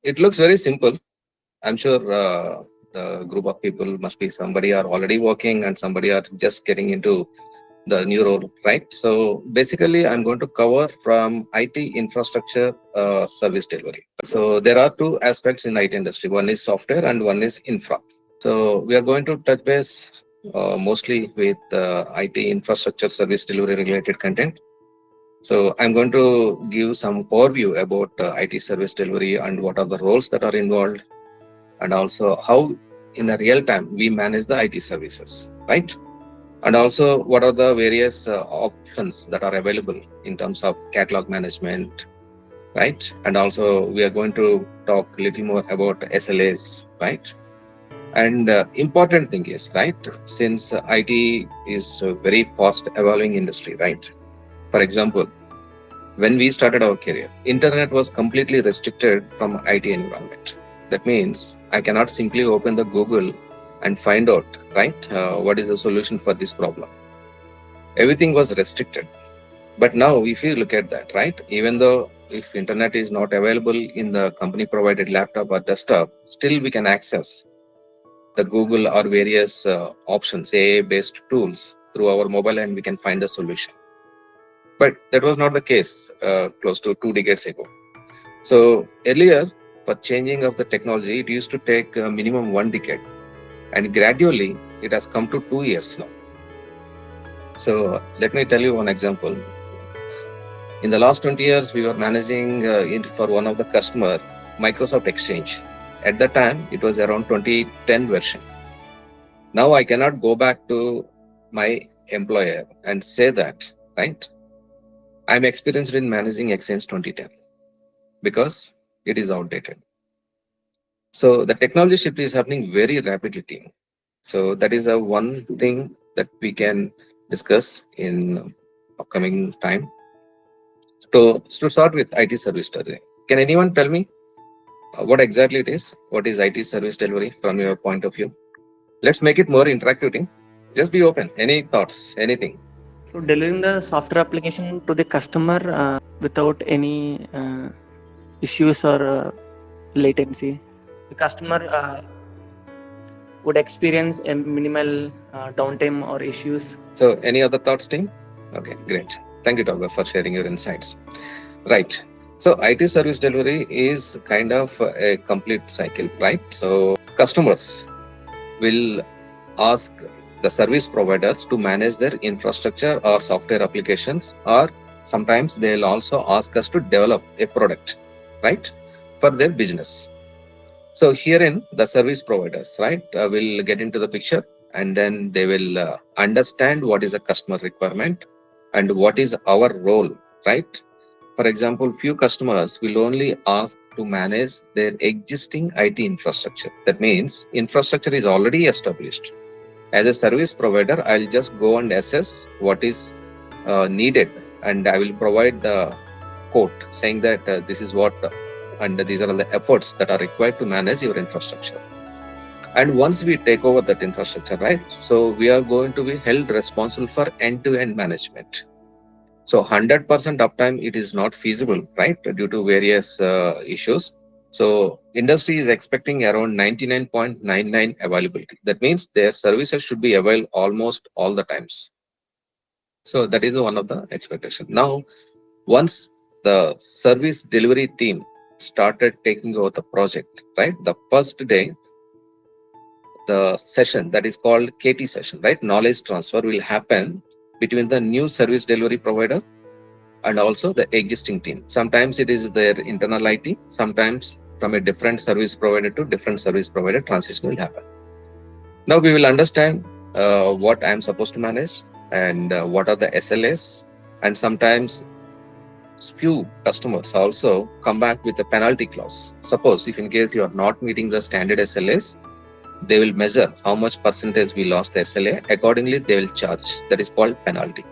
it looks very simple. I'm sure the group of people must be somebody are already working and somebody are just getting into the new role, right? So basically, I'm going to cover from IT infrastructure service delivery. So there are two aspects in IT industry. One is software and one is infra. So we are going to touch base mostly with IT infrastructure service delivery related content. So I'm going to give some overview about IT service delivery and what are the roles that are involved, and also how in a real time we manage the IT services, right? And also what are the various options that are available in terms of catalog management, right? And also we are going to talk a little more about SLAs, right? And important thing is, right, since IT is a very fast evolving industry, right? For example, when we started our career, internet was completely restricted from IT environment. That means I cannot simply open the Google and find out, right, what is the solution for this problem. Everything was restricted. But now, if you look at that, right, even though if internet is not available in the company provided laptop or desktop, still we can access the Google or various options, AI based tools through our mobile, and we can find the solution. But that was not the case close to 2 decades ago. So earlier, for changing of the technology, it used to take minimum 1 decade, and gradually it has come to 2 years now. So let me tell you one example. In the last 20 years, we were managing it for one of the customer, Microsoft Exchange. At that time, it was around 2010 version. Now I cannot go back to my employer and say that, right? I'm experienced in managing Exchange 2010 because it is outdated. So the technology shift is happening very rapidly, team. So that is a one thing that we can discuss in upcoming time. To start with IT service delivery, can anyone tell me what exactly it is? What is IT service delivery from your point of view? Let's make it more interactive, team. Just be open. Any thoughts? Anything? So delivering the software application to the customer without any issues or latency. The customer would experience a minimal downtime or issues. So, any other thoughts, team? Okay, great. Thank you, Togga, for sharing your insights. Right. So, IT service delivery is kind of a complete cycle, right? So, customers will ask the service providers to manage their infrastructure or software applications, or sometimes they'll also ask us to develop a product, right, for their business. So herein the service providers, right, will get into the picture, and then they will understand what is a customer requirement and what is our role, right? For example, few customers will only ask to manage their existing IT infrastructure. That means infrastructure is already established. As a service provider, I'll just go and assess what is needed, and I will provide the quote saying that this is what and these are the efforts that are required to manage your infrastructure. And once we take over that infrastructure, right, so we are going to be held responsible for end-to-end management. So 100% uptime, it is not feasible, right, due to various issues. So industry is expecting around 99.99 availability. That means their services should be available almost all the times. So that is one of the expectation. Now, once the service delivery team started taking over the project, right, the first day, the session that is called KT session, right, knowledge transfer will happen between the new service delivery provider and also the existing team. Sometimes it is their internal IT, sometimes from a different service provider to different service provider transition will happen. Now we will understand what I am supposed to manage and what are the SLAs, and sometimes few customers also come back with a penalty clause. Suppose if in case you are not meeting the standard SLAs, they will measure how much percentage we lost the SLA. Accordingly, they will charge. That is called penalty.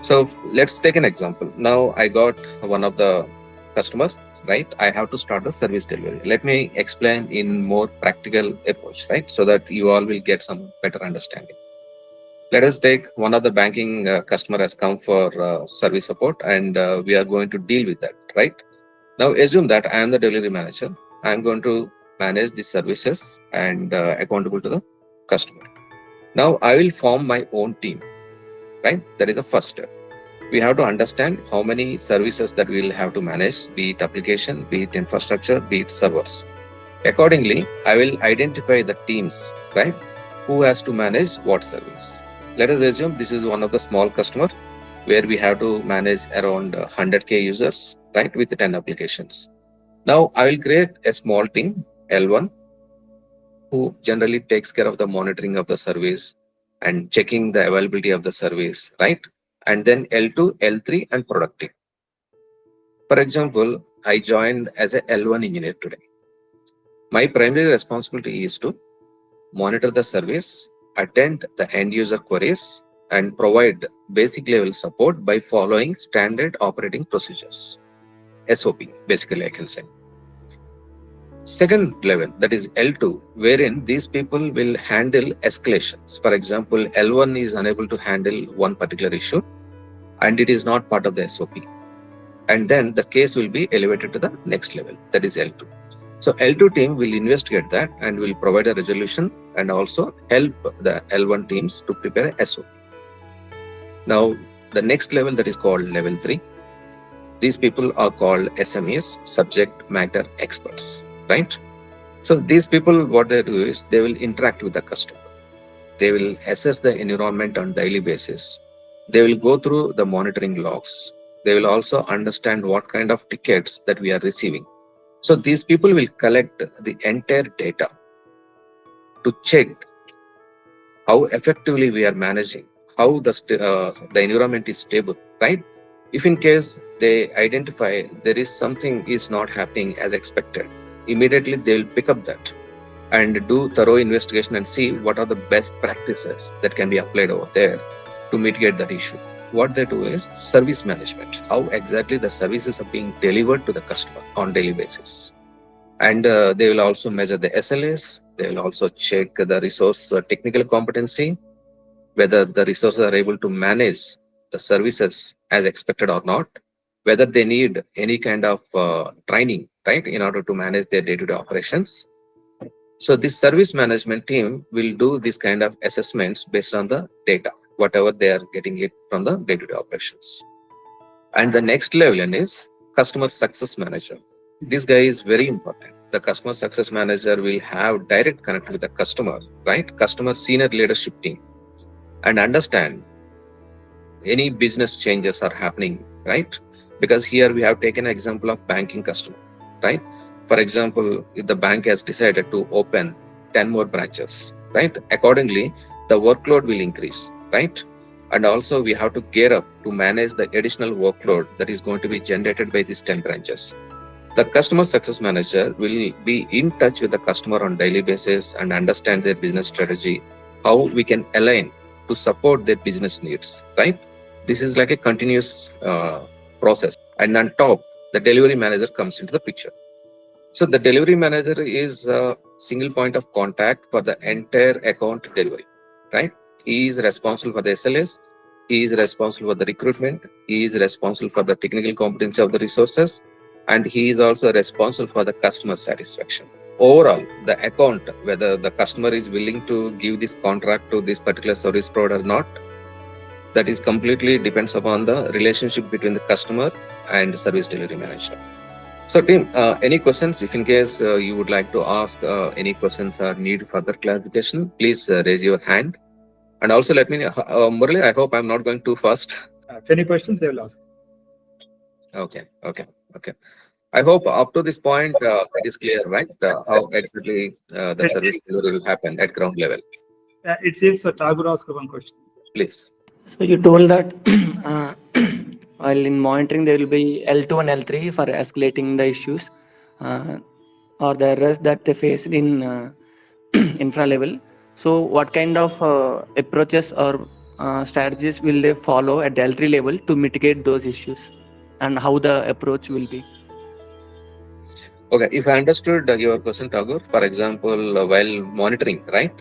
So let's take an example. Now I got one of the customer, right? I have to start the service delivery. Let me explain in more practical approach, right? So that you all will get some better understanding. Let us take one of the banking customer has come for service support, and we are going to deal with that, right? Now assume that I am the delivery manager. I am going to manage the services and accountable to the customer. Now I will form my own team, right? That is the first step. We have to understand how many services that we will have to manage, be it application, be it infrastructure, be it servers. Accordingly, I will identify the teams, right? Who has to manage what service. Let us assume this is one of the small customer where we have to manage around 100K users, right, with 10 applications. Now I will create a small team, L1, who generally takes care of the monitoring of the service and checking the availability of the service, right? And then L2, L3, and product team. For example, I joined as a L1 engineer today. My primary responsibility is to monitor the service, attend the end user queries, and provide basic level support by following standard operating procedures. SOP, basically, I can say. Second level, that is L2, wherein these people will handle escalations. For example, L1 is unable to handle one particular issue and it is not part of the SOP. And then the case will be elevated to the next level, that is L2. So L2 team will investigate that and will provide a resolution and also help the L1 teams to prepare a SOP. Now, the next level, that is called level 3. These people are called SMEs, subject matter experts, right? So these people, what they do is they will interact with the customer. They will assess the environment on daily basis. They will go through the monitoring logs. They will also understand what kind of tickets that we are receiving. So these people will collect the entire data to check how effectively we are managing, how the environment is stable, right? If in case they identify there is something is not happening as expected, immediately they will pick up that and do thorough investigation and see what are the best practices that can be applied over there to mitigate that issue. What they do is service management, how exactly the services are being delivered to the customer on daily basis. And they will also measure the SLAs. They will also check the resource technical competency, whether the resources are able to manage the services as expected or not, whether they need any kind of training, right, in order to manage their day-to-day operations. So this service management team will do this kind of assessments based on the data, whatever they are getting it from the day-to-day operations. And the next level is customer success manager. This guy is very important. The customer success manager will have direct connect with the customer, right? Customer senior leadership team, and understand any business changes are happening, right? Because here we have taken an example of banking customer, right? For example, if the bank has decided to open 10 more branches, right? Accordingly, the workload will increase, right? And also we have to gear up to manage the additional workload that is going to be generated by these 10 branches. The customer success manager will be in touch with the customer on daily basis and understand their business strategy, how we can align to support their business needs, right? This is like a continuous process. And on top, the delivery manager comes into the picture. So the delivery manager is a single point of contact for the entire account delivery, right? He is responsible for the SLS. He is responsible for the recruitment. He is responsible for the technical competency of the resources. And he is also responsible for the customer satisfaction. Overall, the account, whether the customer is willing to give this contract to this particular service provider or not, that is completely depends upon the relationship between the customer and service delivery manager. So team, any questions? If in case you would like to ask any questions or need further clarification, please raise your hand. And also let me know, Murali, I hope I'm not going too fast. If any questions, they will ask. Okay. I hope up to this point it is clear, right? How exactly the service delivery will happen at ground level. It seems Tagore asked one question. Please. So you told that while in monitoring there will be L2 and L3 for escalating the issues or the errors that they face in infra level. So what kind of approaches or strategies will they follow at the L3 level to mitigate those issues, and how the approach will be? Okay, if I understood your question, Tagore, for example, while monitoring, right,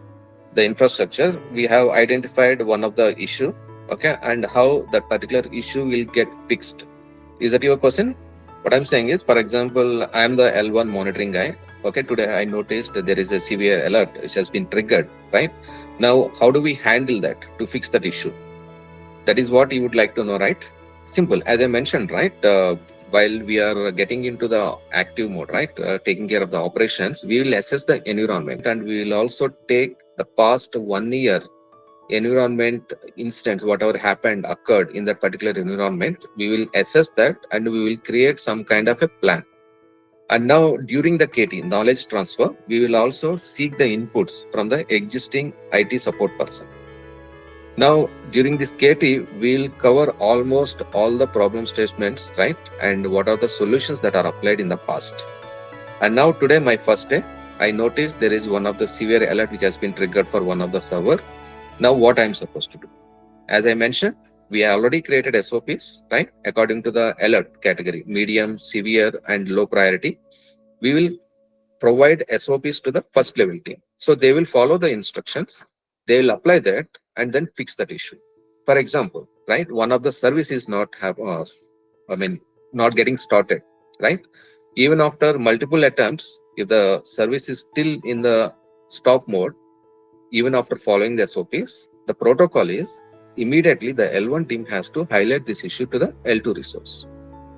the infrastructure, we have identified one of the issue, okay, and how that particular issue will get fixed. Is that your question? What I'm saying is, for example, I'm the L1 monitoring guy. Okay, today I noticed that there is a severe alert which has been triggered, right? Now, how do we handle that to fix that issue? That is what you would like to know, right? Simple. As I mentioned, right? While we are getting into the active mode, right? Taking care of the operations, we will assess the environment and we will also take the past 1 year environment instance, whatever happened, occurred in that particular environment. We will assess that and we will create some kind of a plan. And now during the KT, knowledge transfer, we will also seek the inputs from the existing IT support person. Now, during this KT, we'll cover almost all the problem statements, right? And what are the solutions that are applied in the past. And now today, my first day, I noticed there is one of the severe alert which has been triggered for one of the server. Now, what I'm supposed to do? As I mentioned, we have already created SOPs, right? According to the alert category, medium, severe, and low priority. We will provide SOPs to the first level team. So they will follow the instructions, they will apply that and then fix that issue. For example, right, one of the service is not not getting started, right? Even after multiple attempts, if the service is still in the stop mode, even after following the SOPs, the protocol is immediately the L1 team has to highlight this issue to the L2 resource.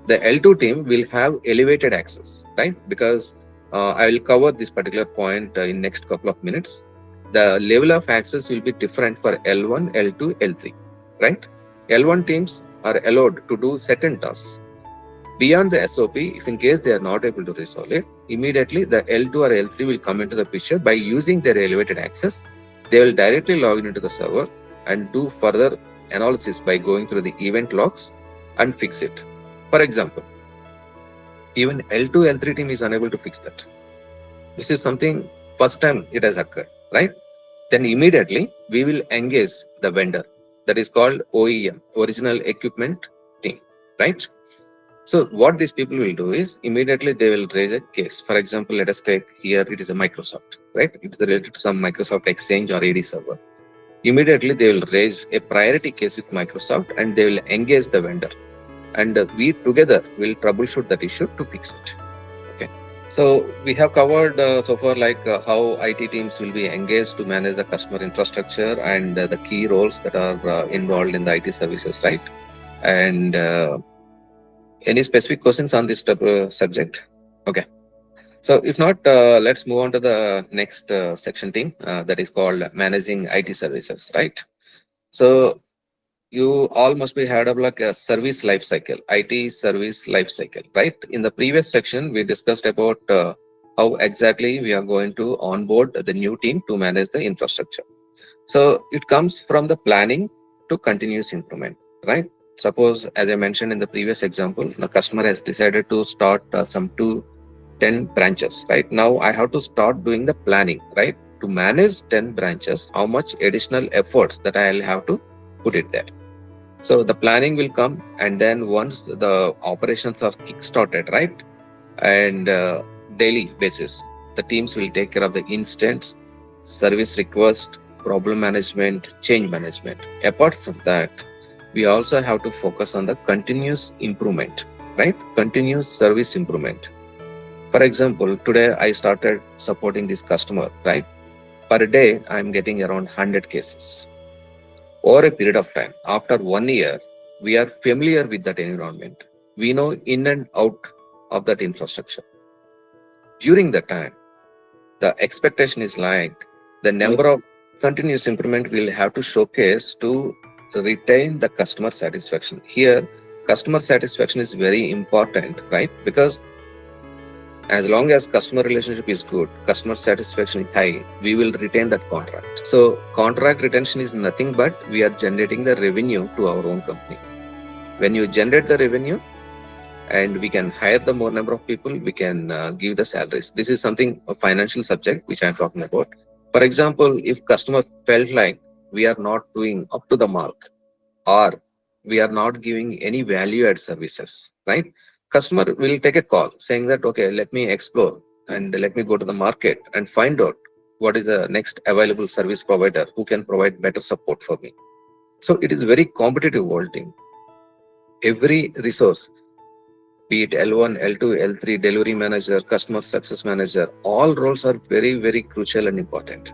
The L2 team will have elevated access, right? Because I will cover this particular point in next couple of minutes. The level of access will be different for L1, L2, L3, right? L1 teams are allowed to do certain tasks. Beyond the SOP, if in case they are not able to resolve it, immediately the L2 or L3 will come into the picture by using their elevated access. They will directly log into the server and do further analysis by going through the event logs and fix it. For example, even L2, L3 team is unable to fix that. This is something first time it has occurred, right? Then immediately we will engage the vendor, that is called OEM, original equipment team, right? So what these people will do is immediately they will raise a case. For example, let us take here, it is a Microsoft, right? It's related to some Microsoft Exchange or AD server. Immediately they will raise a priority case with Microsoft and they will engage the vendor. And we together will troubleshoot that issue to fix it. Okay. So we have covered so far how IT teams will be engaged to manage the customer infrastructure and the key roles that are involved in the IT services, right? And any specific questions on this subject? Okay. So if not, let's move on to the next section team that is called managing IT services, right? So you all must be heard of like a service life cycle, IT service life cycle, right? In the previous section, we discussed about how exactly we are going to onboard the new team to manage the infrastructure. So it comes from the planning to continuous improvement, right? Suppose, as I mentioned in the previous example, the customer has decided to start some 10 branches, right? Now I have to start doing the planning, right? To manage 10 branches, how much additional efforts that I'll have to put it there. So the planning will come, and then once the operations are kick-started, right? And daily basis, the teams will take care of the instance, service request, problem management, change management. Apart from that, we also have to focus on the continuous improvement, right? Continuous service improvement. For example, today I started supporting this customer, right? Per day, I'm getting around 100 cases. Over a period of time, after 1 year, we are familiar with that environment. We know in and out of that infrastructure. During that time, the expectation is like the number of continuous improvement will have to showcase to retain the customer satisfaction. Here, customer satisfaction is very important, right? Because as long as customer relationship is good, customer satisfaction is high, we will retain that contract. So contract retention is nothing but we are generating the revenue to our own company. When you generate the revenue and we can hire the more number of people, we can give the salaries. This is something a financial subject which I'm talking about. For example, if customer felt like we are not doing up to the mark or we are not giving any value add services, right? Customer will take a call saying that, okay, let me explore and let me go to the market and find out what is the next available service provider who can provide better support for me. So it is very competitive world team. Every resource be it L1, L2, L3, delivery manager, customer success manager, all roles are very, very crucial and important.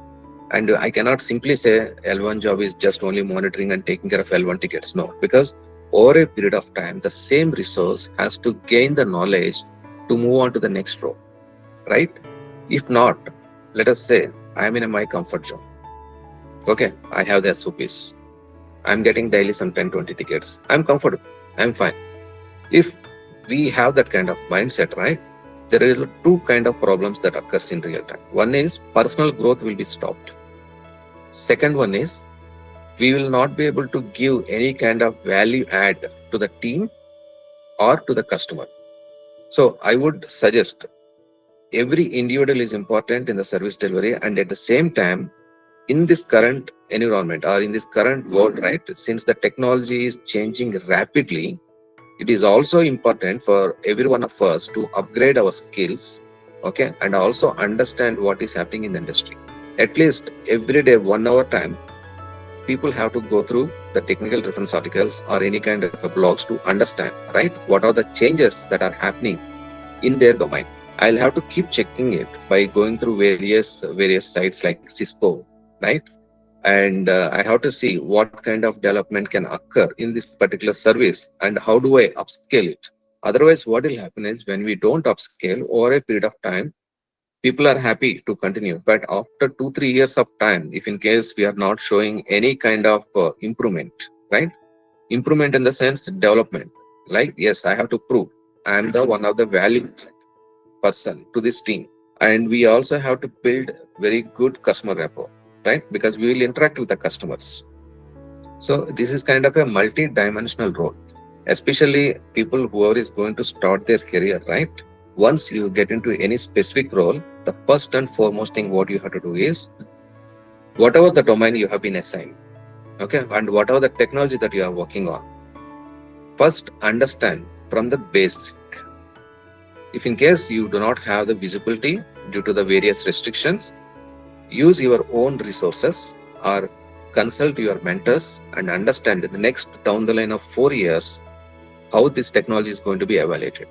And I cannot simply say L1 job is just only monitoring and taking care of L1 tickets. No, because over a period of time, the same resource has to gain the knowledge to move on to the next role, right? If not, let us say I'm in my comfort zone. Okay, I have the SOPs. I'm getting daily some 10, 20 tickets. I'm comfortable. I'm fine. If we have that kind of mindset, right, there are two kind of problems that occurs in real time. One is personal growth will be stopped. Second one is we will not be able to give any kind of value add to the team or to the customer. So I would suggest every individual is important in the service delivery, and at the same time, in this current environment or in this current world, right, since the technology is changing rapidly, it is also important for every one of us to upgrade our skills, okay, and also understand what is happening in the industry. At least every day, 1 hour time, people have to go through the technical reference articles or any kind of blogs to understand, right, what are the changes that are happening in their domain. I'll have to keep checking it by going through various sites like Cisco, right? And I have to see what kind of development can occur in this particular service and how do I upscale it. Otherwise, what will happen is when we don't upscale over a period of time, people are happy to continue. But after 2, 3 years of time, if in case we are not showing any kind of improvement, right? Improvement in the sense development, like, yes, I have to prove I am the one of the valued person to this team. And we also have to build very good customer rapport, right? Because we will interact with the customers. So this is kind of a multi-dimensional role, especially people whoever is going to start their career, right? Once you get into any specific role, the first and foremost thing what you have to do is whatever the domain you have been assigned, okay, and whatever the technology that you are working on, first understand from the basic. If in case you do not have the visibility due to the various restrictions, use your own resources or consult your mentors and understand in the next down the line of 4 years how this technology is going to be evaluated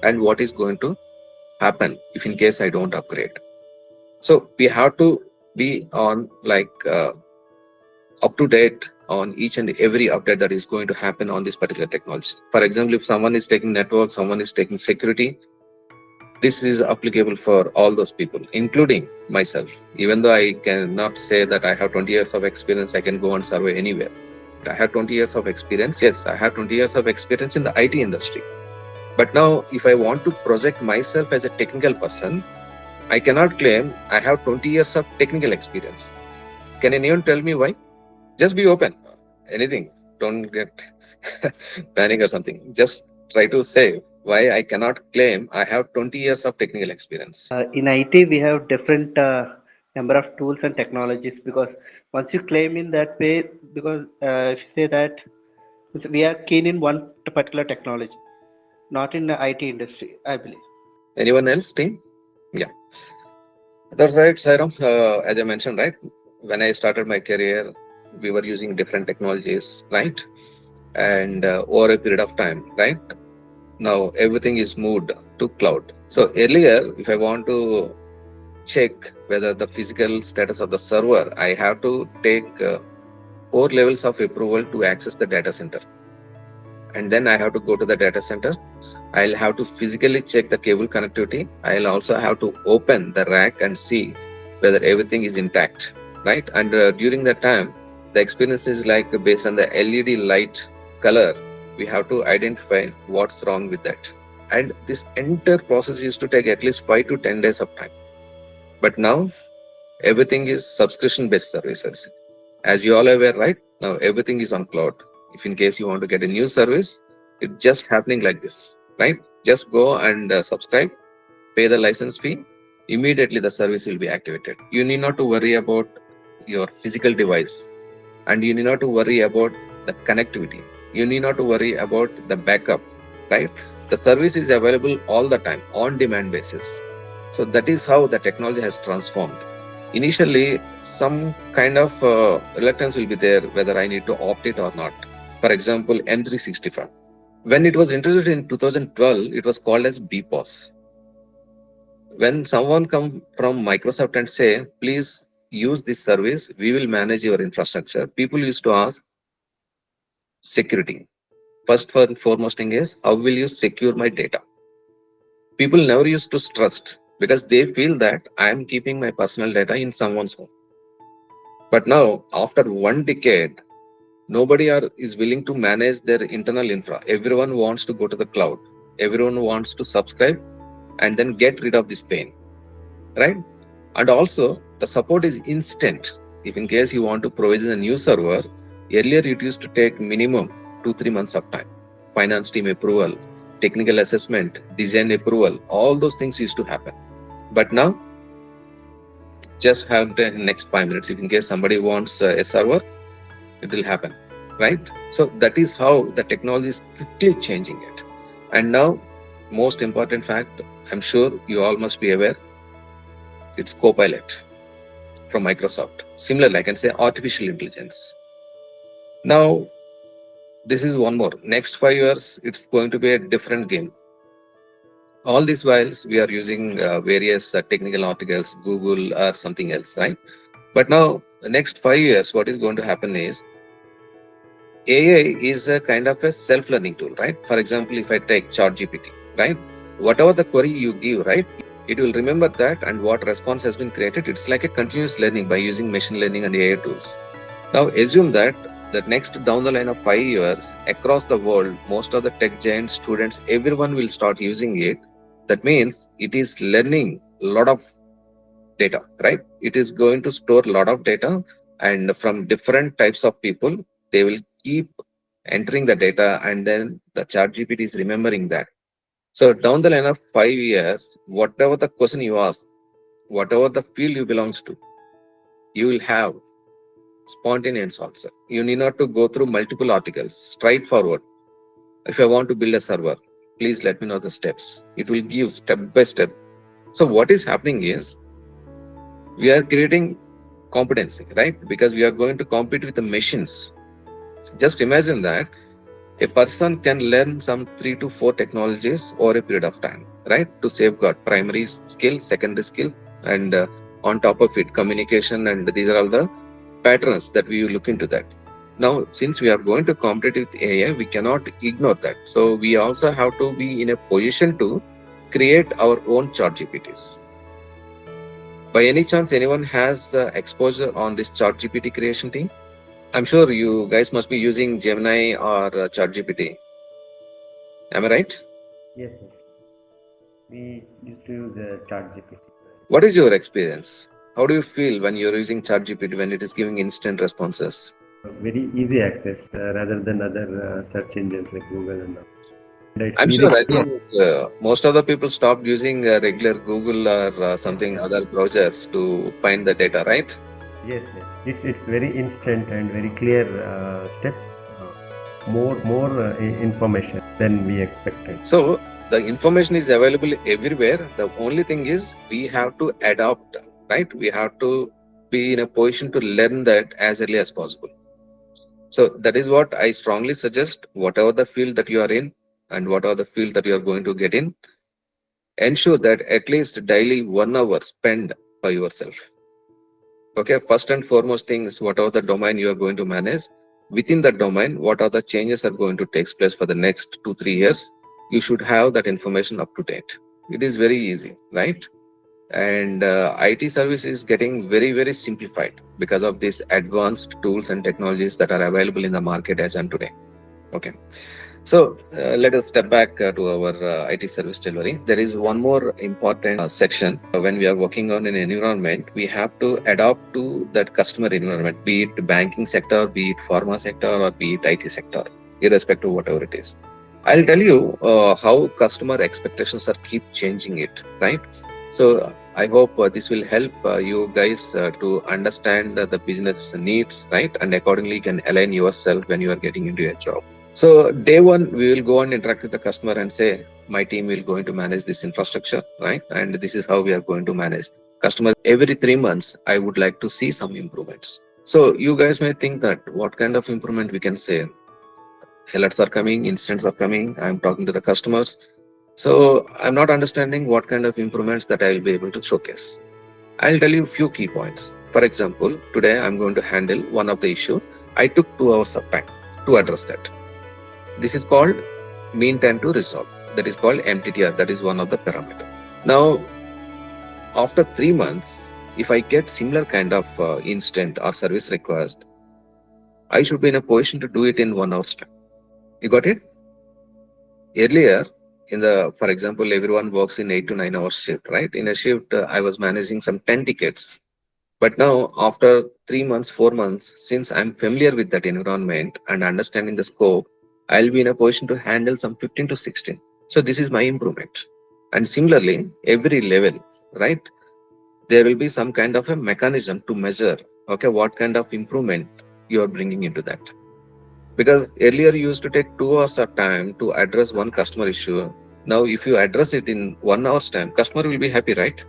and what is going to happen if in case I don't upgrade. So we have to be on up to date on each and every update that is going to happen on this particular technology. For example, if someone is taking network, someone is taking security, this is applicable for all those people, including myself. Even though I cannot say that I have 20 years of experience, I can go and survey anywhere. I have 20 years of experience. Yes, I have 20 years of experience in the IT industry. But now, if I want to project myself as a technical person, I cannot claim I have 20 years of technical experience. Can anyone tell me why? Just be open. Anything. Don't get panic or something. Just try to say why I cannot claim I have 20 years of technical experience. In IT, we have different number of tools and technologies, because once you claim in that way, because if you say that we are keen in one particular technology, not in the IT industry, I believe. Anyone else, team? Yeah. That's right, Sairam. As I mentioned, right, when I started my career, we were using different technologies, right? And over a period of time, right, now everything is moved to cloud. So earlier, if I want to check whether the physical status of the server, I have to take 4 levels of approval to access the data center. And then I have to go to the data center. I'll have to physically check the cable connectivity. I'll also have to open the rack and see whether everything is intact, right? And during that time, the experience is like based on the LED light color, we have to identify what's wrong with that. And this entire process used to take at least 5 to 10 days of time. But now everything is subscription based services. As you all are aware, right? Now everything is on cloud. If in case you want to get a new service, it's just happening like this, right? Just go and subscribe, pay the license fee. Immediately the service will be activated. You need not to worry about your physical device, and you need not to worry about the connectivity. You need not to worry about the backup, right? The service is available all the time on demand basis. So that is how the technology has transformed. Initially, some kind of reluctance will be there whether I need to opt it or not. For example, M365. When it was introduced in 2012, it was called as BPOS. When someone come from Microsoft and say, please use this service, we will manage your infrastructure, people used to ask security. First and foremost thing is, how will you secure my data? People never used to trust because they feel that I am keeping my personal data in someone's home. But now, after 1 decade, nobody is willing to manage their internal infra. Everyone wants to go to the cloud. Everyone wants to subscribe and then get rid of this pain, right? And also, the support is instant. If in case you want to provision a new server, earlier it used to take minimum 2-3 months of time. Finance team approval, technical assessment, design approval, all those things used to happen. But now, just have the next 5 minutes. If in case somebody wants a server, it will happen, right? So that is how the technology is quickly changing it. And now, most important fact, I'm sure you all must be aware, it's Copilot from Microsoft. Similarly, I can say artificial intelligence. Now, this is one more. Next 5 years, it's going to be a different game. All these whiles, we are using various technical articles, Google or something else, right? But now, the next 5 years, what is going to happen is AI is a kind of a self-learning tool, right? For example, if I take ChatGPT, right? Whatever the query you give, right? It will remember that and what response has been created. It's like a continuous learning by using machine learning and AI tools. Now assume that next down the line of 5 years, across the world, most of the tech giants, students, everyone will start using it. That means it is learning a lot of data, right? It is going to store a lot of data, and from different types of people, they will keep entering the data, and then the chat GPT is remembering that. So down the line of 5 years, whatever the question you ask, whatever the field you belongs to, you will have spontaneous answer. You need not to go through multiple articles, straightforward. If I want to build a server, please let me know the steps. It will give step by step. So what is happening is we are creating competency, right? Because we are going to compete with the machines. Just imagine that a person can learn some 3 to 4 technologies over a period of time, right? To safeguard primary skill, secondary skill, and on top of it, communication. And these are all the patterns that we will look into that. Now, since we are going to compete with AI, we cannot ignore that. So we also have to be in a position to create our own chat GPTs. By any chance, anyone has exposure on this chat GPT creation team? I'm sure you guys must be using Gemini or ChatGPT. Am I right? Yes, sir. We used to use ChatGPT. What is your experience? How do you feel when you're using ChatGPT when it is giving instant responses? Very easy access rather than other search engines like Google and all. And it's I'm very sure. I clear. think most of the people stopped using regular Google or something other browsers to find the data, right? Yes, yes. It's very instant and very clear steps. More information than we expected. So the information is available everywhere. The only thing is we have to adapt, right? We have to be in a position to learn that as early as possible. So that is what I strongly suggest. Whatever the field that you are in and whatever the field that you are going to get in, ensure that at least daily 1 hour spend by yourself. Okay, first and foremost thing is whatever the domain you are going to manage, within that domain, what are the changes are going to take place for the next 2-3 years, you should have that information up to date. It is very easy, right? And IT service is getting very, very simplified because of these advanced tools and technologies that are available in the market as on today. Okay. So let us step back to our IT service delivery. There is one more important section. When we are working on an environment, we have to adapt to that customer environment, be it banking sector, be it pharma sector, or be it IT sector, irrespective of whatever it is. I'll tell you how customer expectations are keep changing it, right? So I hope this will help you guys to understand the business needs, right? And accordingly, you can align yourself when you are getting into a job. So day one, we will go and interact with the customer and say, my team will going to manage this infrastructure, right? And this is how we are going to manage customers. Every 3 months, I would like to see some improvements. So you guys may think that what kind of improvement we can say. alerts are coming, incidents are coming, I'm talking to the customers. So I'm not understanding what kind of improvements that I will be able to showcase. I'll tell you a few key points. For example, today I'm going to handle one of the issue. I took 2 hours of time to address that. This is called mean time to resolve. That is called MTTR. That is one of the parameter. Now, after 3 months, if I get similar kind of incident or service request, I should be in a position to do it in 1 hour's time. You got it? Earlier, for example, everyone works in 8 to 9 hours shift, right? In a shift, I was managing some 10 tickets. But now, after 3 months, 4 months, since I'm familiar with that environment and understanding the scope, I'll be in a position to handle some 15 to 16. So this is my improvement. And similarly, every level, right? There will be some kind of a mechanism to measure, okay, what kind of improvement you are bringing into that. Because earlier you used to take 2 hours of time to address one customer issue. Now, if you address it in 1 hour's time, customer will be happy, right?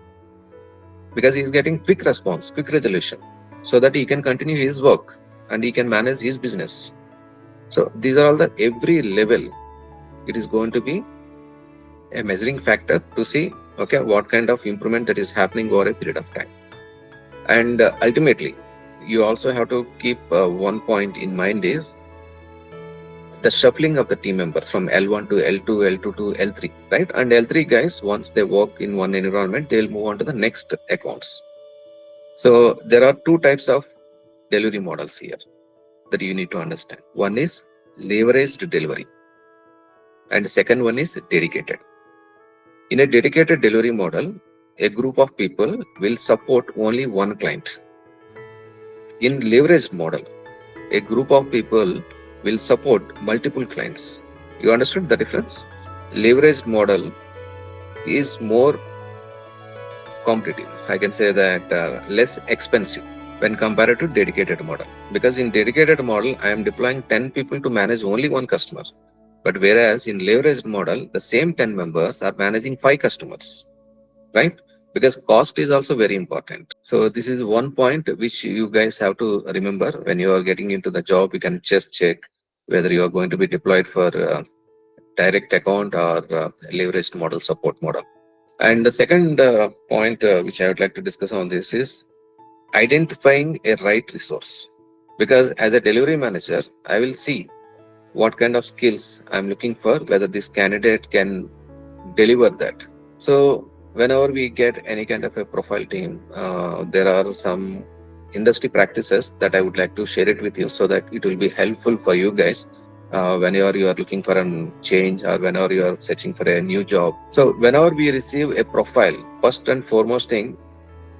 Because he is getting quick response, quick resolution, so that he can continue his work and he can manage his business. So these are all the every level. It is going to be a measuring factor to see, okay, what kind of improvement that is happening over a period of time. And ultimately, you also have to keep one point in mind is the shuffling of the team members from L1 to L2, L2 to L3, right? And L3 guys, once they work in one environment, they'll move on to the next accounts. So there are two types of delivery models here that you need to understand. One is leveraged delivery, and the second one is dedicated. In a dedicated delivery model, a group of people will support only one client. In leveraged model, a group of people will support multiple clients. You understood the difference? Leveraged model is more competitive. I can say that less expensive when compared to dedicated model. Because in dedicated model, I am deploying 10 people to manage only one customer. But whereas in leveraged model, the same 10 members are managing 5 customers, right? Because cost is also very important. So this is one point which you guys have to remember when you are getting into the job. You can just check whether you are going to be deployed for direct account or leveraged model, support model. And the second point which I would like to discuss on this is identifying a right resource. Because as a delivery manager, I will see what kind of skills I'm looking for, whether this candidate can deliver that. So whenever we get any kind of a profile team, there are some industry practices that I would like to share it with you so that it will be helpful for you guys whenever you are looking for a change or whenever you are searching for a new job. So whenever we receive a profile, first and foremost thing,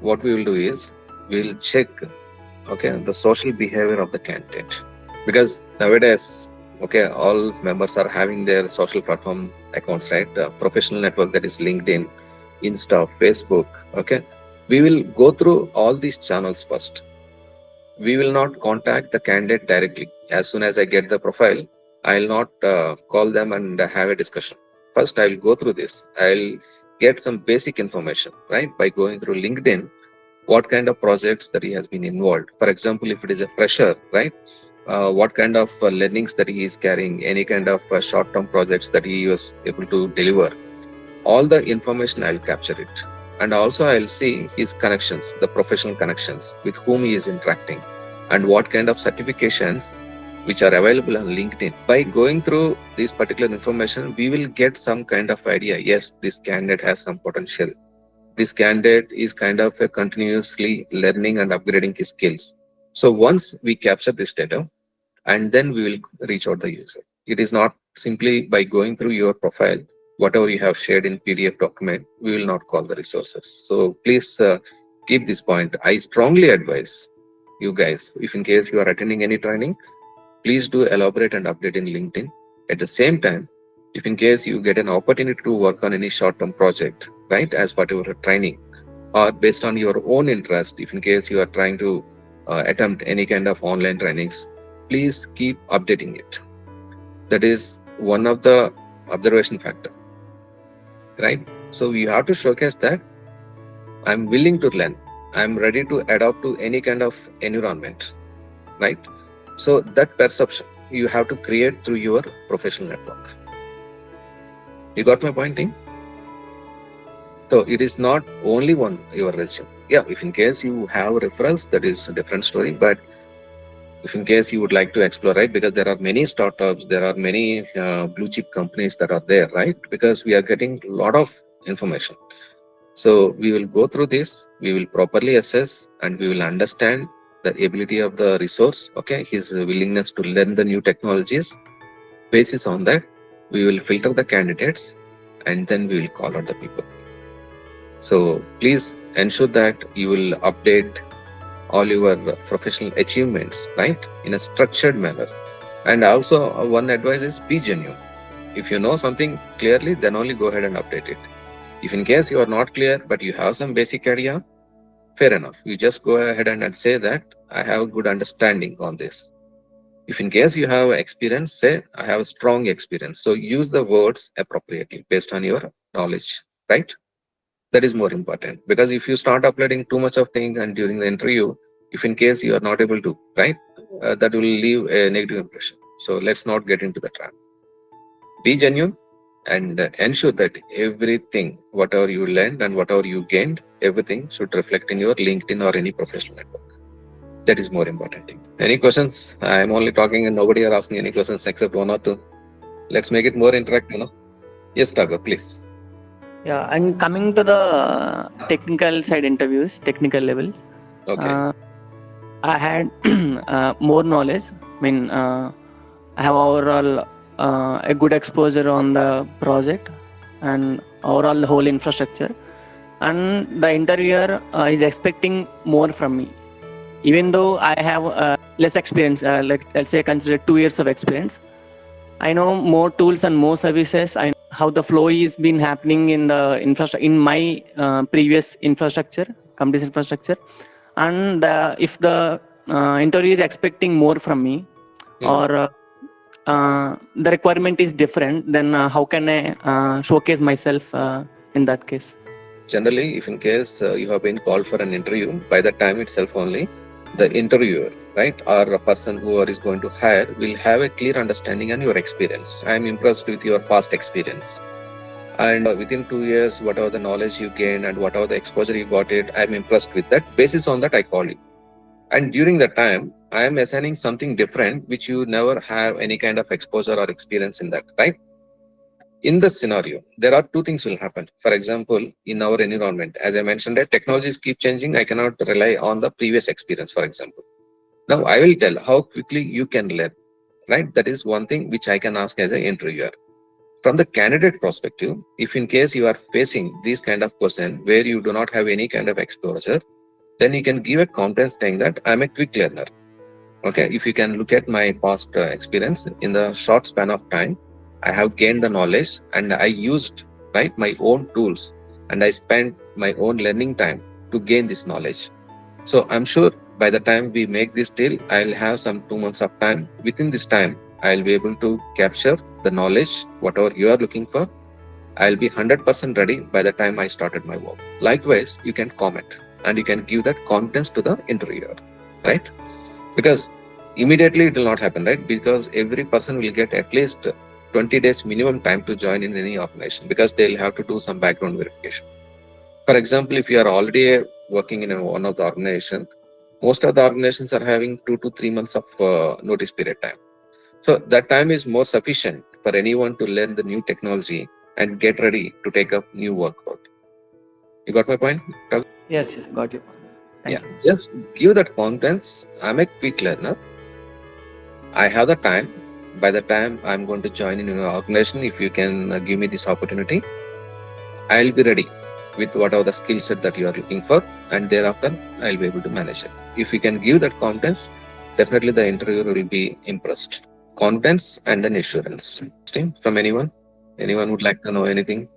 what we will do is we will check, okay, the social behavior of the candidate. Because nowadays, okay, all members are having their social platform accounts, right? Professional network, that is LinkedIn, Insta, Facebook, okay. We will go through all these channels first. We will not contact the candidate directly. As soon as I get the profile, I'll not call them and have a discussion. First, I'll go through this. I'll get some basic information, right? By going through LinkedIn, what kind of projects that he has been involved. For example, if it is a fresher, right? What kind of learnings that he is carrying, any kind of short-term projects that he was able to deliver. All the information I'll capture it. And also I'll see his connections, the professional connections with whom he is interacting and what kind of certifications which are available on LinkedIn. By going through this particular information, we will get some kind of idea. Yes, this candidate has some potential. This candidate is kind of continuously learning and upgrading his skills. So once we capture this data, and then we will reach out the user. It is not simply by going through your profile, whatever you have shared in PDF document, we will not call the resources. So please keep this point. I strongly advise you guys, if in case you are attending any training, please do elaborate and update in LinkedIn. At the same time, if in case you get an opportunity to work on any short-term project, right, as part of your training, or based on your own interest, if in case you are trying to attempt any kind of online trainings, please keep updating it. That is one of the observation factor, right? So you have to showcase that I'm willing to learn. I'm ready to adapt to any kind of environment, right? So that perception, you have to create through your professional network. You got my point, team? So it is not only one your resume. Yeah, if in case you have referrals, that is a different story. But if in case you would like to explore, right, because there are many startups, there are many blue chip companies that are there, right? Because we are getting a lot of information. So we will go through this, we will properly assess, and we will understand the ability of the resource, okay, his willingness to learn the new technologies. Basis on that, we will filter the candidates, and then we will call out the people. So please ensure that you will update all your professional achievements, right, in a structured manner. And also, one advice is be genuine. If you know something clearly, then only go ahead and update it. If in case you are not clear, but you have some basic idea, fair enough. You just go ahead and say that I have a good understanding on this. If in case you have experience, say I have a strong experience. So use the words appropriately based on your knowledge, right? That is more important, because if you start uploading too much of thing and during the interview, if in case you are not able to, right, that will leave a negative impression. So let's not get into the trap. Be genuine and ensure that everything, whatever you learned and whatever you gained, everything should reflect in your LinkedIn or any professional network. That is more important thing. Any questions? I'm only talking and nobody are asking any questions except one or two. Let's make it more interactive, no? Yes, Tagore, please. Yeah, and coming to the technical side interviews, technical level, Okay. I had more knowledge. I mean, I have overall a good exposure on the project and overall the whole infrastructure. And the interviewer is expecting more from me, even though I have less experience. Like let's say, consider 2 years of experience. I know more tools and more services. I know how the flow is been happening in the infrastructure in my previous infrastructure, company's infrastructure, and if the interview is expecting more from me, or the requirement is different, then how can I showcase myself in that case? Generally, if in case you have been called for an interview, by the time itself only, the interviewer, right, or a person who is going to hire will have a clear understanding on your experience. I am impressed with your past experience. And within 2 years, whatever the knowledge you gain and whatever the exposure you got it, I'm impressed with that. Basis on that, I call you. And during that time, I am assigning something different, which you never have any kind of exposure or experience in that, right? In this scenario, there are two things will happen. For example, in our environment, as I mentioned, that technologies keep changing. I cannot rely on the previous experience, for example. Now, I will tell how quickly you can learn, right? That is one thing which I can ask as an interviewer. From the candidate perspective, if in case you are facing this kind of question where you do not have any kind of exposure, then you can give a confidence saying that I'm a quick learner. Okay, if you can look at my past experience in the short span of time, I have gained the knowledge and I used, right, my own tools, and I spent my own learning time to gain this knowledge. So I'm sure by the time we make this deal, I'll have some 2 months of time. Within this time, I'll be able to capture the knowledge, whatever you are looking for. I'll be 100% ready by the time I started my work. Likewise, you can comment and you can give that confidence to the interviewer, right? Because immediately it will not happen, right? Because every person will get at least 20 days minimum time to join in any organization, because they'll have to do some background verification. For example, if you are already working in one of the organization, most of the organizations are having 2 to 3 months of notice period time. So that time is more sufficient for anyone to learn the new technology and get ready to take up new workload. You got my point? Yes, got you. Thank you. Just give that confidence. I'm a quick learner. I have the time. By the time I'm going to join in your organization, if you can give me this opportunity, I'll be ready with whatever the skill set that you are looking for, and thereafter I'll be able to manage it. If you can give that confidence, definitely the interviewer will be impressed. Confidence and then assurance. From anyone? Anyone would like to know anything?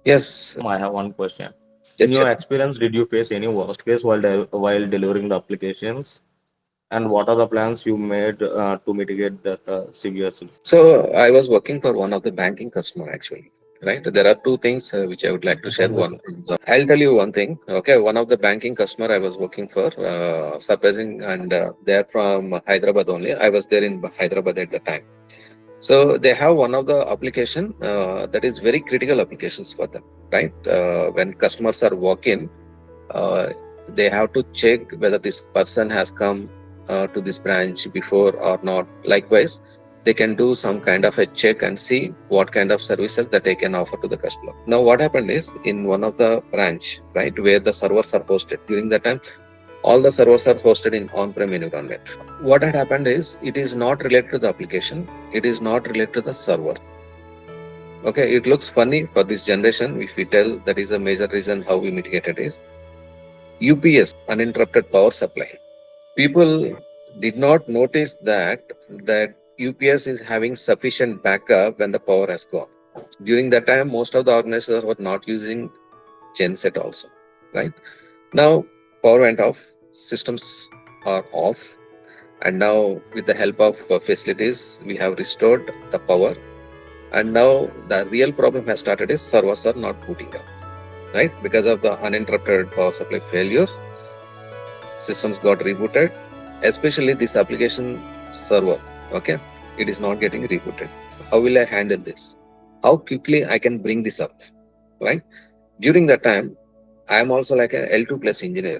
Yes. I have one question. Yes, In your sure. experience, did you face any worst case while delivering the applications? And what are the plans you made to mitigate that severe? So I was working for one of the banking customer actually. right? There are two things which I would like to share. One, I'll tell you one thing. Okay, one of the banking customer I was working for, surprising, and they're from Hyderabad only. I was there in Hyderabad at the time. So they have one of the application that is very critical applications for them, right? When customers are walk-in, they have to check whether this person has come to this branch before or not. Likewise, they can do some kind of a check and see what kind of services that they can offer to the customer. Now, what happened is in one of the branch, right, where the servers are hosted, during that time, all the servers are hosted in on-prem environment. What had happened is it is not related to the application, it is not related to the server. Okay, it looks funny for this generation if we tell that is a major reason how we mitigated is UPS, uninterrupted power supply. People did not notice that UPS is having sufficient backup when the power has gone. During that time, most of the organizations were not using genset also, right? Now power went off, systems are off, and now with the help of facilities, we have restored the power. And now the real problem has started is servers are not booting up, right? Because of the uninterrupted power supply failure, systems got rebooted, especially this application server. Okay, it is not getting rebooted. How will I handle this? How quickly I can bring this up, right? During that time, I am also like a L2 plus engineer,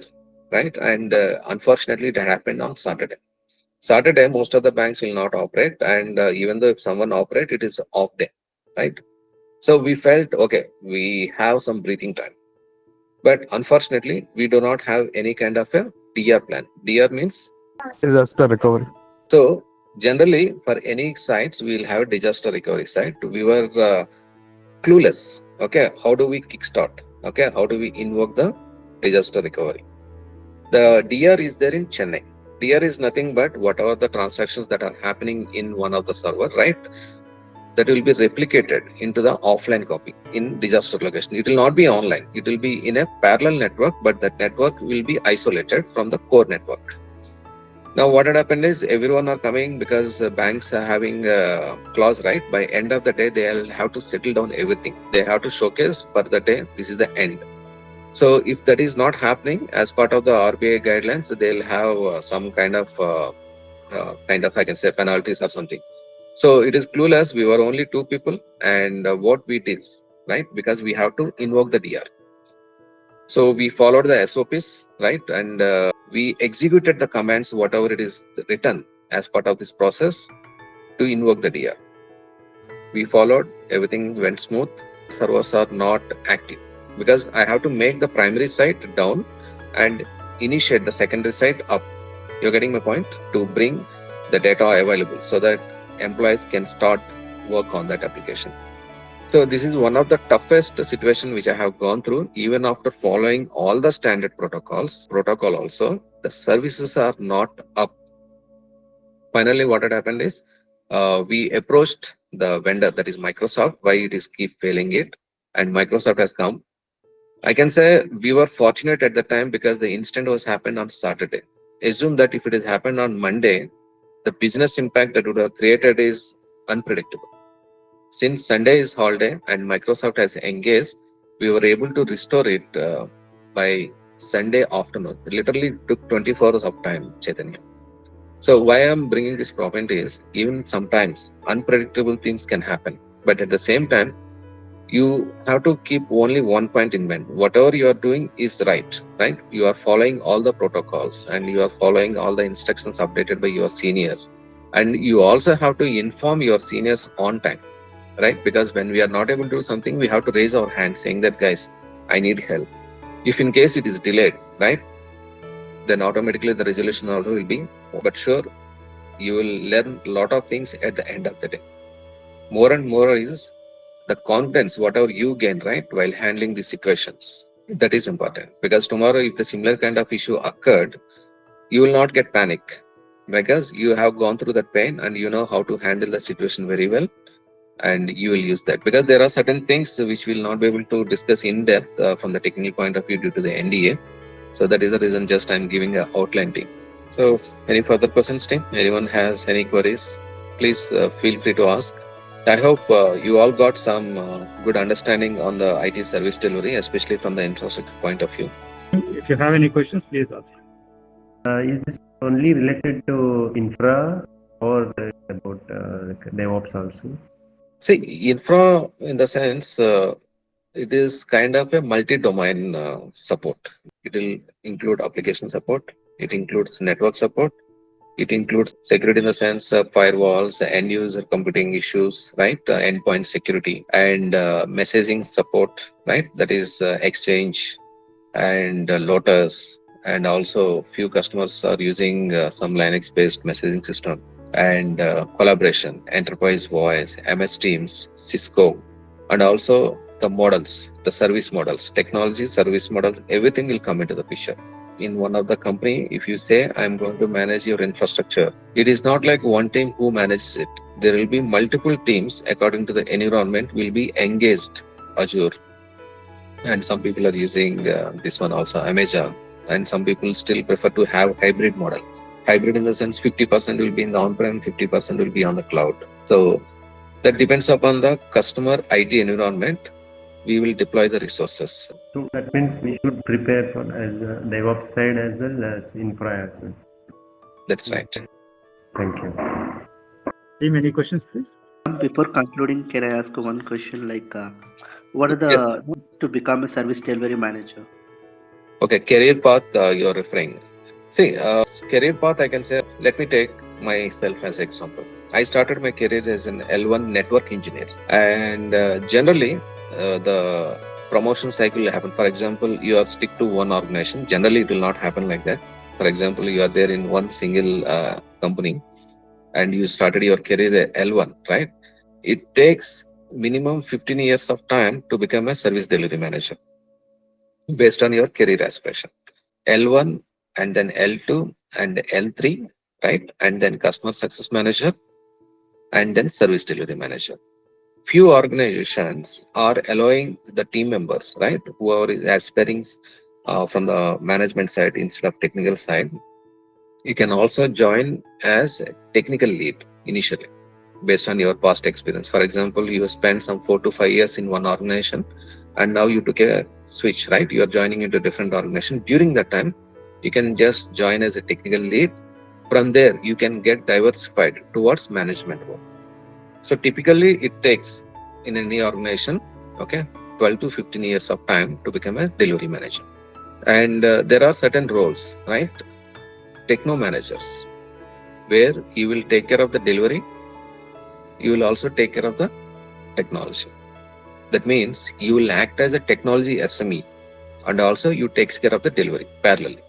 right? And unfortunately, that happened on Saturday. Saturday, most of the banks will not operate, and even though if someone operate, it is off day, right? So we felt okay, we have some breathing time, but unfortunately, we do not have any kind of a DR plan. DR means Disaster recovery. so generally for any sites we will have a disaster recovery site. We were clueless. Okay, how do we kickstart? Okay, how do we invoke the disaster recovery? The DR is there in Chennai. DR is nothing but whatever the transactions that are happening in one of the server, right? That will be replicated into the offline copy in disaster location. It will not be online. It will be in a parallel network, but that network will be isolated from the core network. Now, what had happened is everyone are coming because banks are having a clause, right? By end of the day, they'll have to settle down everything. They have to showcase for the day, this is the end. So if that is not happening as part of the RBI guidelines, they'll have some kind of I can say penalties or something. So it is clueless. We were only two people, and what we did, right? Because we have to invoke the DR. So we followed the SOPs, right? And we executed the commands, whatever it is written as part of this process to invoke the DR. We followed, everything went smooth. Servers are not active because I have to make the primary site down and initiate the secondary site up. You're getting my point? To bring the data available so that employees can start work on that application. So this is one of the toughest situation which I have gone through. Even after following all the standard protocol also, the services are not up. Finally, what had happened is we approached the vendor, that is Microsoft, why it is keep failing it, and Microsoft has come. I can say we were fortunate at the time because the incident was happened on Saturday. Assume that if it has happened on Monday, the business impact that would have created is unpredictable. Since Sunday is holiday and Microsoft has engaged, we were able to restore it by Sunday afternoon. It literally took 24 hours of time, Chaitanya. So why I'm bringing this point is even sometimes unpredictable things can happen, but at the same time, you have to keep only one point in mind. Whatever you are doing is right? You are following all the protocols and you are following all the instructions updated by your seniors. And you also have to inform your seniors on time, right? Because when we are not able to do something, we have to raise our hand saying that, guys, I need help. If in case it is delayed, right? Then automatically the resolution order will be, but sure, you will learn a lot of things at the end of the day. More and more is the confidence, whatever you gain, right, while handling these situations. That is important because tomorrow, if the similar kind of issue occurred, you will not get panic because you have gone through that pain and you know how to handle the situation very well, and you will use that. Because there are certain things which we will not be able to discuss in depth from the technical point of view due to the NDA. So that is the reason just I'm giving a outline team. So any further questions, team? Anyone has any queries? Please feel free to ask. I hope you all got some good understanding on the IT service delivery, especially from the infrastructure point of view. If you have any questions, please ask. Is this only related to infra or about DevOps also? See, infra in the sense it is kind of a multi-domain support. It will include application support. It includes network support. It includes security in the sense of firewalls, end user computing issues, right? Endpoint security and messaging support, right? That is Exchange and Lotus. And also, few customers are using some Linux-based messaging system and collaboration, enterprise voice, MS Teams, Cisco, and also the models, the service models, technology, service models, everything will come into the picture. In one of the company, if you say, I'm going to manage your infrastructure, it is not like one team who manages it. There will be multiple teams according to the environment will be engaged, Azure. And some people are using this one also, Amazon. And some people still prefer to have hybrid model. Hybrid in the sense 50% will be in the on-prem, 50% will be on the cloud. So that depends upon the customer IT environment. We will deploy the resources. So that means we should prepare for as DevOps side as well as infra as well. That's right. Thank you. Team, any questions, please? Before concluding, can I ask one question? Like, what are the Yes. to become a service delivery manager? Okay, career path you're referring. See, career path, I can say, let me take myself as example. I started my career as an L1 network engineer, and generally the promotion cycle will happen. For example, you are stick to one organization. Generally, it will not happen like that. For example, you are there in one single company, and you started your career at L1, right? It takes minimum 15 years of time to become a service delivery manager based on your career aspiration. L1 and then L2 and L3, right? And then customer success manager and then service delivery manager. Few organizations are allowing the team members, right, who are aspiring from the management side instead of technical side. You can also join as a technical lead initially based on your past experience. For example, you spent some 4 to 5 years in one organization and now you took a switch, right? You are joining into a different organization. During that time, you can just join as a technical lead. From there, you can get diversified towards management work. So typically it takes in any organization, okay, 12 to 15 years of time to become a delivery manager. And there are certain roles, right? Techno managers, where you will take care of the delivery. You will also take care of the technology. That means you will act as a technology SME and also you take care of the delivery parallelly.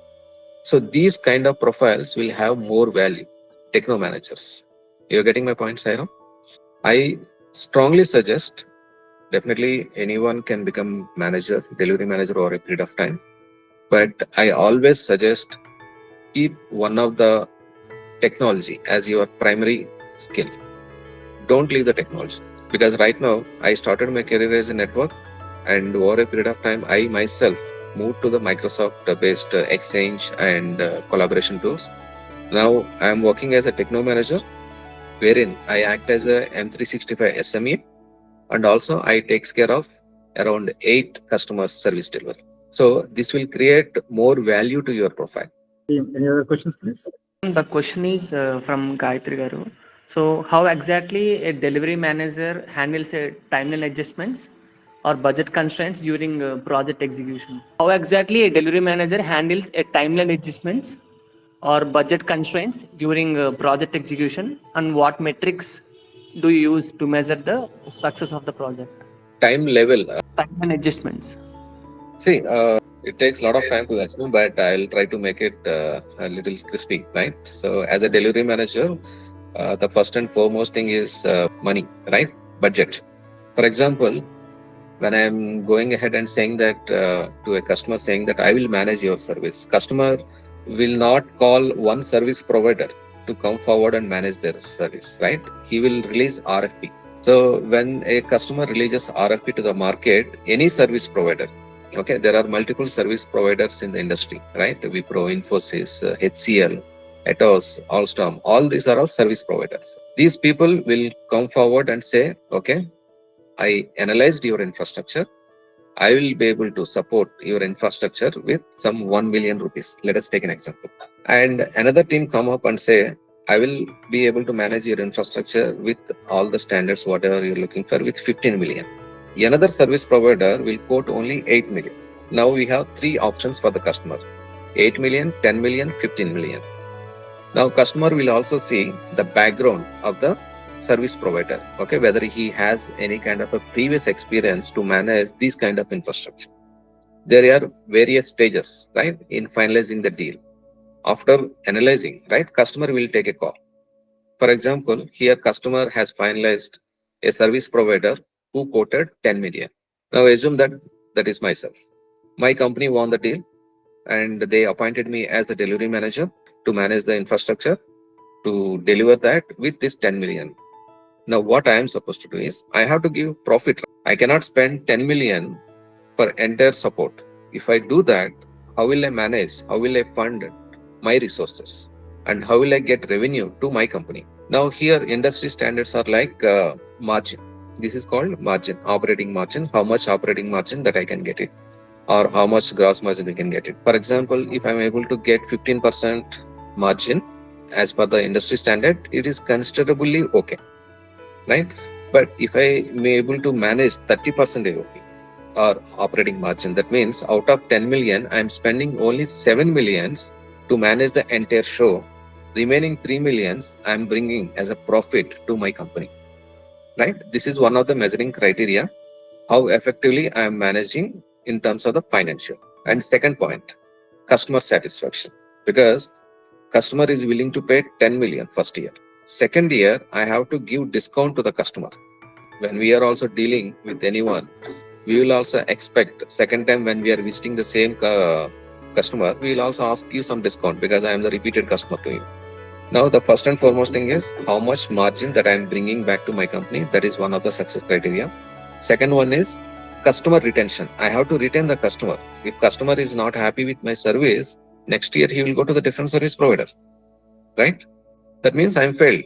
So these kind of profiles will have more value. Techno managers. You're getting my point, Sairam? I strongly suggest definitely anyone can become manager, delivery manager over a period of time. But I always suggest keep one of the technology as your primary skill. Don't leave the technology. Because right now I started my career as a network and over a period of time I myself moved to the Microsoft based Exchange and collaboration tools. Now I am working as a techno manager wherein I act as a M365 SME and also I takes care of around 8 customers service delivery. So this will create more value to your profile. Team, any other questions, please? The question is from Gayatri Garu. So, how exactly a delivery manager handles a timeline adjustments or budget constraints during project execution? How exactly a delivery manager handles a timeline adjustments or budget constraints during project execution, and what metrics do you use to measure the success of the project? Time level. Timeline adjustments. See, it takes a lot of time to explain, but I'll try to make it a little crispy, right? So, as a delivery manager, the first and foremost thing is money, right? Budget. For example, when I'm going ahead and saying that to a customer, saying that I will manage your service, customer will not call one service provider to come forward and manage their service, right? He will release RFP. So, when a customer releases RFP to the market, any service provider, okay, there are multiple service providers in the industry, right? Wipro, Infosys, HCL, Atos, Alstom, all these are all service providers. These people will come forward and say, okay, I analyzed your infrastructure. I will be able to support your infrastructure with some 1 million rupees. Let us take an example. And another team come up and say, I will be able to manage your infrastructure with all the standards, whatever you're looking for, with 15 million. Another service provider will quote only 8 million. Now we have three options for the customer: 8 million, 10 million, 15 million. Now customer will also see the background of the service provider, okay, whether he has any kind of a previous experience to manage these kind of infrastructure. There are various stages, right, in finalizing the deal. After analyzing, right, customer will take a call. For example, here customer has finalized a service provider who quoted 10 million. Now assume that that is myself. My company won the deal and they appointed me as the delivery manager to manage the infrastructure to deliver that with this 10 million. Now what I am supposed to do is I have to give profit. I cannot spend 10 million for entire support. If I do that, how will I manage? How will I fund my resources? And how will I get revenue to my company? Now here industry standards are like margin. This is called margin, operating margin. How much operating margin that I can get it, or how much gross margin we can get it. For example, if I'm able to get 15% margin as per the industry standard, it is considerably okay, right? But if I am able to manage 30% AOP or operating margin, that means out of 10 million, I'm spending only 7 millions to manage the entire show. Remaining 3 millions, I'm bringing as a profit to my company, right? This is one of the measuring criteria, how effectively I am managing in terms of the financial. And second point, customer satisfaction, because customer is willing to pay 10 million first year. Second year, I have to give discount to the customer. When we are also dealing with anyone, we will also expect second time when we are visiting the same customer, we will also ask you some discount because I am the repeated customer to you. Now, the first and foremost thing is how much margin that I am bringing back to my company. That is one of the success criteria. Second one is customer retention. I have to retain the customer. If customer is not happy with my service, next year he will go to the different service provider, right? That means I'm failed.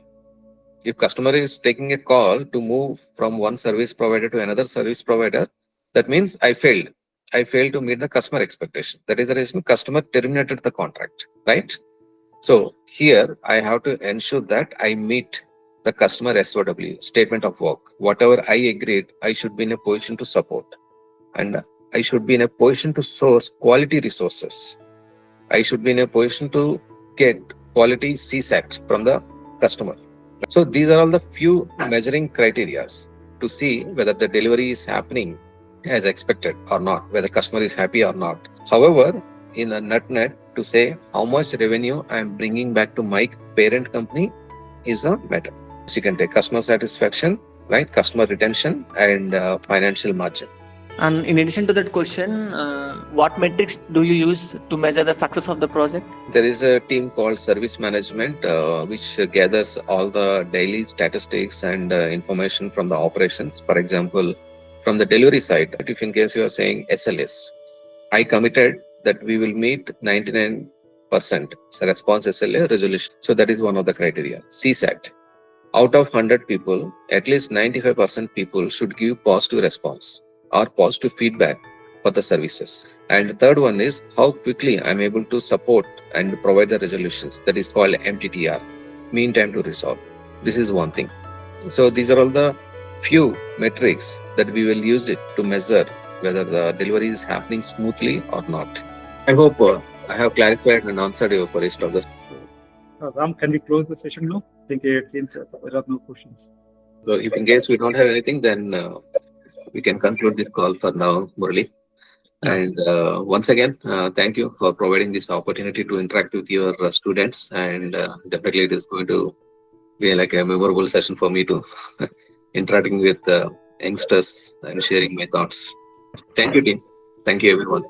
If customer is taking a call to move from one service provider to another service provider, that means I failed. I failed to meet the customer expectation. That is the reason customer terminated the contract, right? So here I have to ensure that I meet the customer SOW, statement of work. Whatever I agreed, I should be in a position to support. And I should be in a position to source quality resources. I should be in a position to get quality CSAT from the customer. So these are all the few measuring criteria to see whether the delivery is happening as expected or not, whether customer is happy or not. However, in a net to say how much revenue I am bringing back to my parent company is a matter. So you can take customer satisfaction, right? Customer retention and financial margin. And in addition to that question, what metrics do you use to measure the success of the project? There is a team called service management, which gathers all the daily statistics and information from the operations. For example, from the delivery side, if in case you are saying SLS, I committed that we will meet 99% response SLA resolution. So that is one of the criteria. CSAT, out of 100 people, at least 95% people should give positive response or positive feedback for the services. And the third one is how quickly I'm able to support and provide the resolutions. That is called MTTR, mean time to resolve. This is one thing. So these are all the few metrics that we will use it to measure whether the delivery is happening smoothly or not. I hope I have clarified and answered your queries, Dr. Ram, can we close the session now? I think it seems there are no questions. So if in case we don't have anything, then we can conclude this call for now, Murali. Yeah. And once again, thank you for providing this opportunity to interact with your students. And definitely it is going to be like a memorable session for me to interacting with youngsters and sharing my thoughts. Thank you, team. Thank you, everyone.